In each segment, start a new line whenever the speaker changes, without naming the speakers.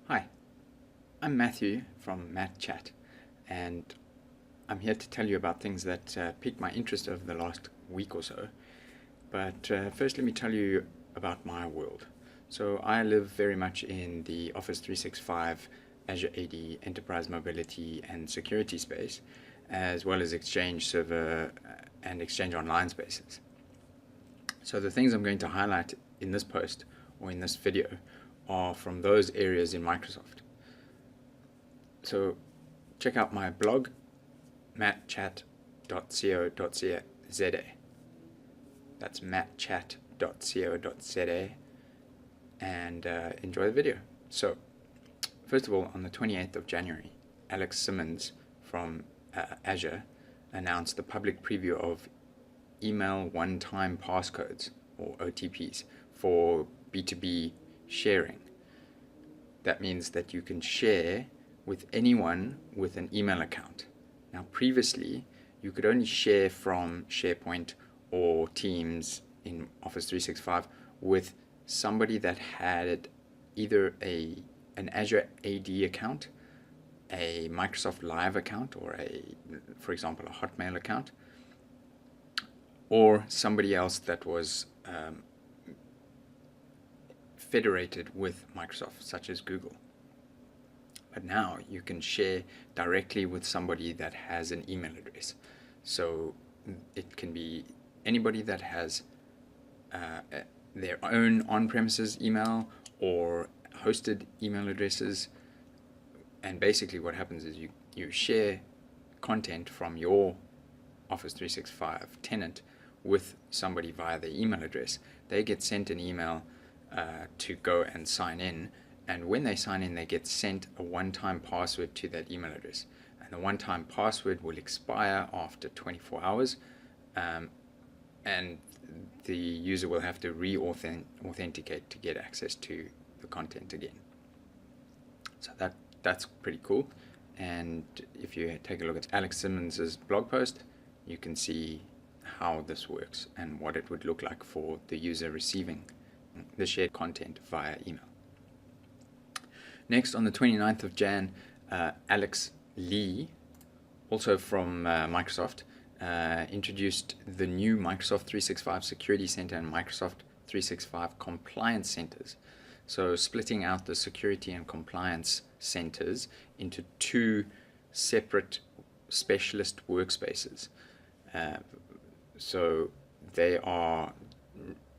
Hi, I'm Matthew from MattChatt, and I'm here to tell you about things that piqued my interest over the last week or so. But first, let me tell you about my world. So I live very much in the Office 365, Azure AD, Enterprise Mobility and Security space, as well as Exchange Server and Exchange Online spaces. So the things I'm going to highlight in this post or in this video are from those areas in Microsoft. So check out my blog, mattchat.co.za. That's mattchat.co.za, and enjoy the video. So first of all, on the 28th of January, Alex Simmons from Azure announced the public preview of email one-time passcodes, or OTPs, for B2B sharing. That means that you can share with anyone with an email account. Now, previously, you could only share from SharePoint or Teams in Office 365 with somebody that had either an Azure AD account, a Microsoft Live account, or for example, a Hotmail account, or somebody else that was federated with Microsoft, such as Google. But now you can share directly with somebody that has an email address. So it can be anybody that has their own on-premises email or hosted email addresses. And basically what happens is you share content from your Office 365 tenant with somebody via their email address. They get sent an email to go and sign in, and when they sign in, they get sent a one-time password to that email address, and the one-time password will expire after 24 hours, and the user will have to re-authenticate to get access to the content again. So that's pretty cool. And if you take a look at Alex Simmons' blog post, you can see how this works and what it would look like for the user receiving the shared content via email. Next, on the 29th of Jan, Alex Lee, also from Microsoft, introduced the new Microsoft 365 Security Center and Microsoft 365 Compliance Centers. So splitting out the security and compliance centers into two separate specialist workspaces. So they are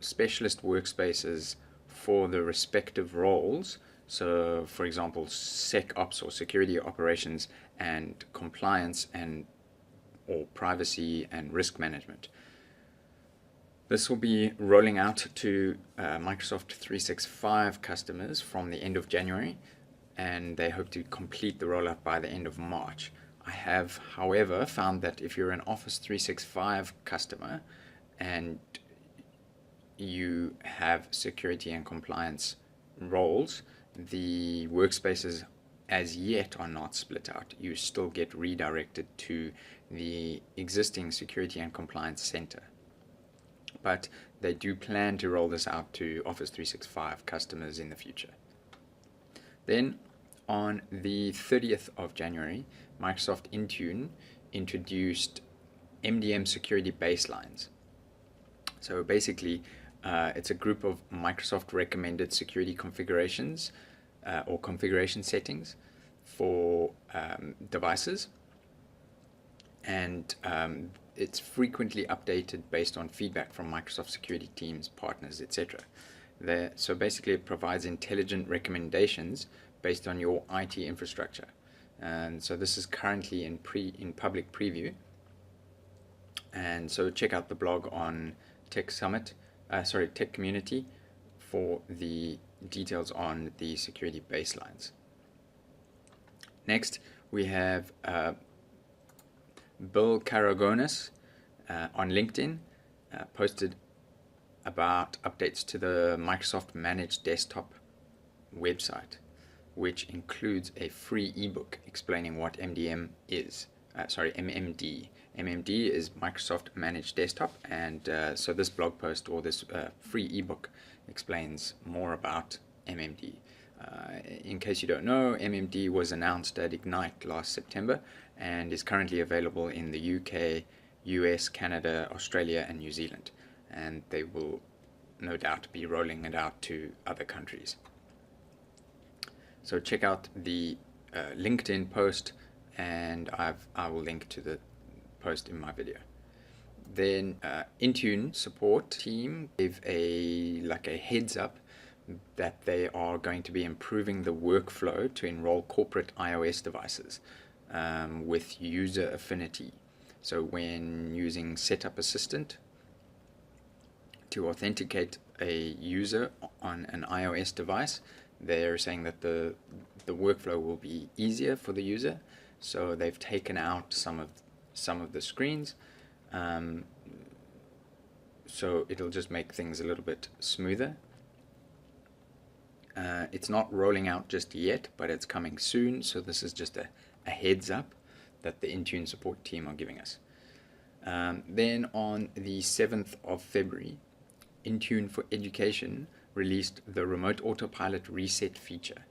specialist workspaces for the respective roles. So, for example, SecOps or security operations and compliance or privacy and risk management. This will be rolling out to Microsoft 365 customers from the end of January, and they hope to complete the rollout by the end of March. I have, however, found that if you're an Office 365 customer and you have security and compliance roles, the workspaces as yet are not split out. You still get redirected to the existing security and compliance center. But they do plan to roll this out to Office 365 customers in the future. Then on the 30th of January, Microsoft Intune introduced MDM Security Baselines. So basically, it's a group of Microsoft recommended security configurations or configuration settings for devices, and it's frequently updated based on feedback from Microsoft security teams, partners, etc. So basically it provides intelligent recommendations based on your IT infrastructure. And so this is currently in public preview. And so check out the blog on Tech Community for the details on the security baselines. Next, we have Bill Karagonis on LinkedIn posted about updates to the Microsoft Managed Desktop website, which includes a free ebook explaining what MDM is. MMD. MMD is Microsoft Managed Desktop, and so this blog post or this free ebook explains more about MMD, in case you don't know, MMD was announced at Ignite last September and is currently available in the UK, US, Canada, Australia, and New Zealand. And they will no doubt be rolling it out to other countries. So check out the LinkedIn post, and I will link to the post in my video. Then Intune support team gave a heads up that they are going to be improving the workflow to enroll corporate iOS devices with user affinity. So when using Setup Assistant to authenticate a user on an iOS device, they're saying that the workflow will be easier for the user. So they've taken out some of the screens, so it'll just make things a little bit smoother. It's not rolling out just yet, but it's coming soon. So this is just a heads up that the Intune support team are giving us. Then on the 7th of February, Intune for Education released the remote autopilot reset feature.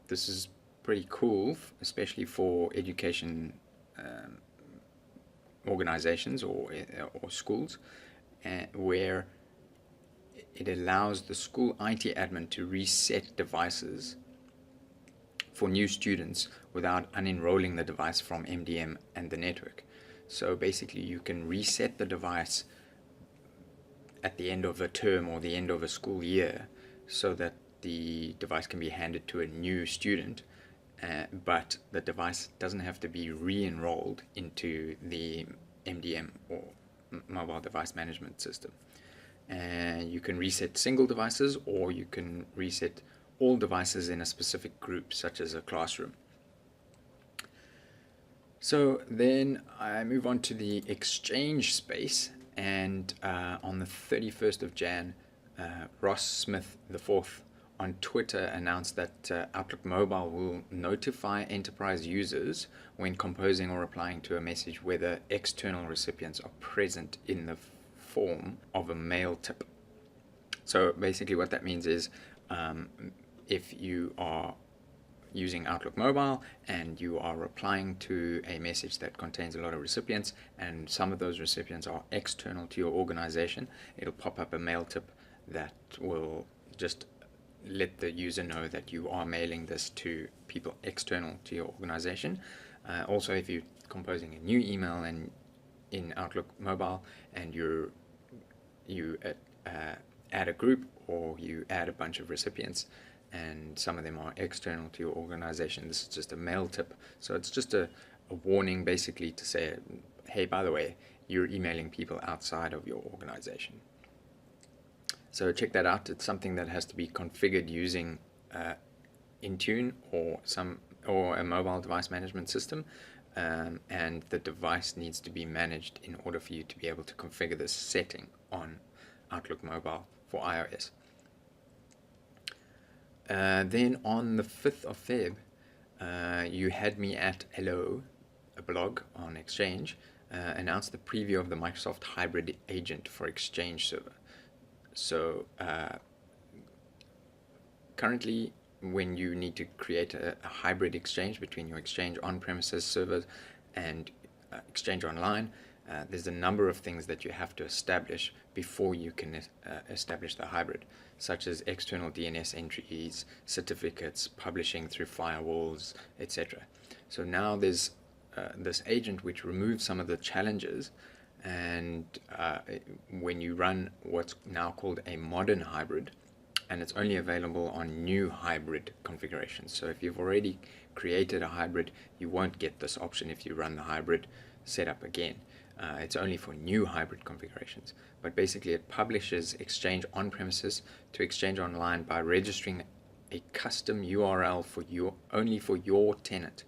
This is pretty cool, especially for education organizations or schools, where it allows the school IT admin to reset devices for new students without unenrolling the device from MDM and the network. So basically you can reset the device at the end of a term or the end of a school year so that the device can be handed to a new student, but the device doesn't have to be re-enrolled into the MDM or mobile device management system. And you can reset single devices, or you can reset all devices in a specific group, such as a classroom. So then I move on to the Exchange space, and on the 31st of Jan, Ross Smith IV on Twitter announced that Outlook Mobile will notify enterprise users when composing or replying to a message whether external recipients are present in the form of a mail tip. So basically what that means is if you are using Outlook Mobile and you are replying to a message that contains a lot of recipients, and some of those recipients are external to your organization, it'll pop up a mail tip that will just let the user know that you are mailing this to people external to your organization. Also, if you're composing a new email and in Outlook Mobile and you add a group, or you add a bunch of recipients and some of them are external to your organization, this is just a mail tip. So it's just a warning basically to say, hey, by the way, you're emailing people outside of your organization. So check that out. It's something that has to be configured using Intune or a mobile device management system, and the device needs to be managed in order for you to be able to configure this setting on Outlook Mobile for iOS. Then on the 5th of Feb, You Had Me at Hello, a blog on Exchange, announced the preview of the Microsoft Hybrid Agent for Exchange Server. So currently, when you need to create a hybrid exchange between your Exchange on-premises servers and Exchange Online, there's a number of things that you have to establish before you can establish the hybrid, such as external DNS entries, certificates, publishing through firewalls, etc. So now there's this agent which removes some of the challenges, and when you run what's now called a modern hybrid, and it's only available on new hybrid configurations. So if you've already created a hybrid, you won't get this option if you run the hybrid setup again. It's only for new hybrid configurations. But basically it publishes Exchange on-premises to Exchange Online by registering a custom URL only for your tenant.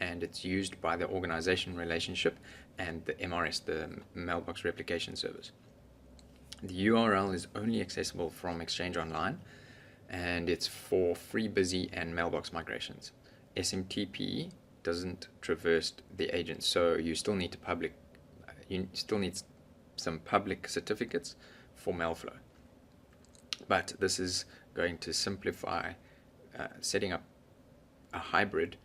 And it's used by the organization relationship and the MRS, the Mailbox Replication Service. The URL is only accessible from Exchange Online, and it's for FreeBusy and Mailbox migrations. SMTP doesn't traverse the agent, so you still need some public certificates for Mailflow. But this is going to simplify setting up a hybrid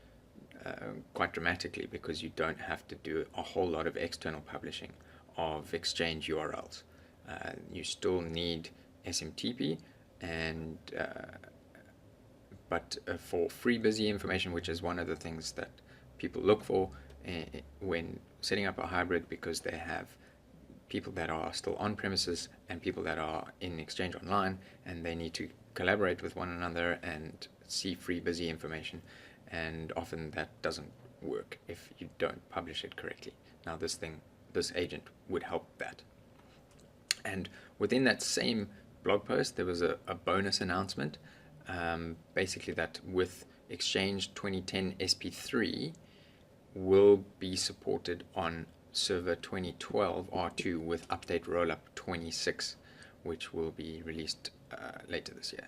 quite dramatically, because you don't have to do a whole lot of external publishing of Exchange URLs. You still need SMTP, and but for free busy information, which is one of the things that people look for when setting up a hybrid, because they have people that are still on premises and people that are in Exchange Online, and they need to collaborate with one another and see free busy information, and often that doesn't work if you don't publish it correctly. Now this agent would help that. And within that same blog post, there was a bonus announcement, basically that with Exchange 2010 SP3 will be supported on server 2012 R2 with update rollup 26, which will be released later this year.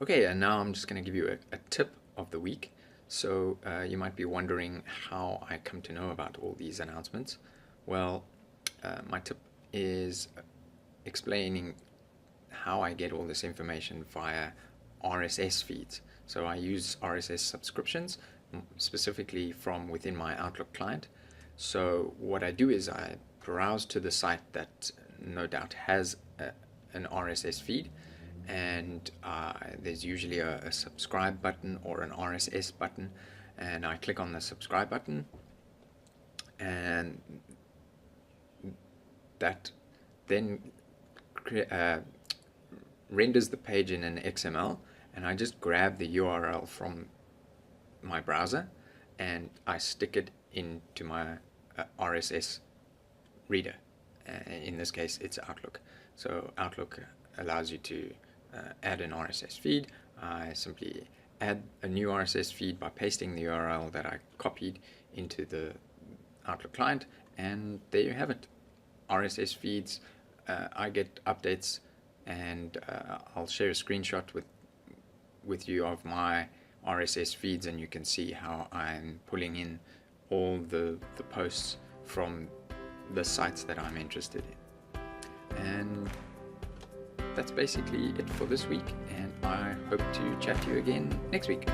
Okay, and now I'm just going to give you a tip of the week. So you might be wondering how I come to know about all these announcements. Well, my tip is explaining how I get all this information via RSS feeds. So I use RSS subscriptions, specifically from within my Outlook client. So what I do is I browse to the site that no doubt has an RSS feed, and there's usually a subscribe button or an RSS button, and I click on the subscribe button, and that then renders the page in an XML, and I just grab the URL from my browser and I stick it into my RSS reader. In this case, it's Outlook. So Outlook allows you to add an RSS feed. I simply add a new RSS feed by pasting the URL that I copied into the Outlook client, and there you have it. RSS feeds. I get updates, and I'll share a screenshot with you of my RSS feeds, and you can see how I'm pulling in all the posts from the sites that I'm interested in. And that's basically it for this week, and I hope to chat to you again next week.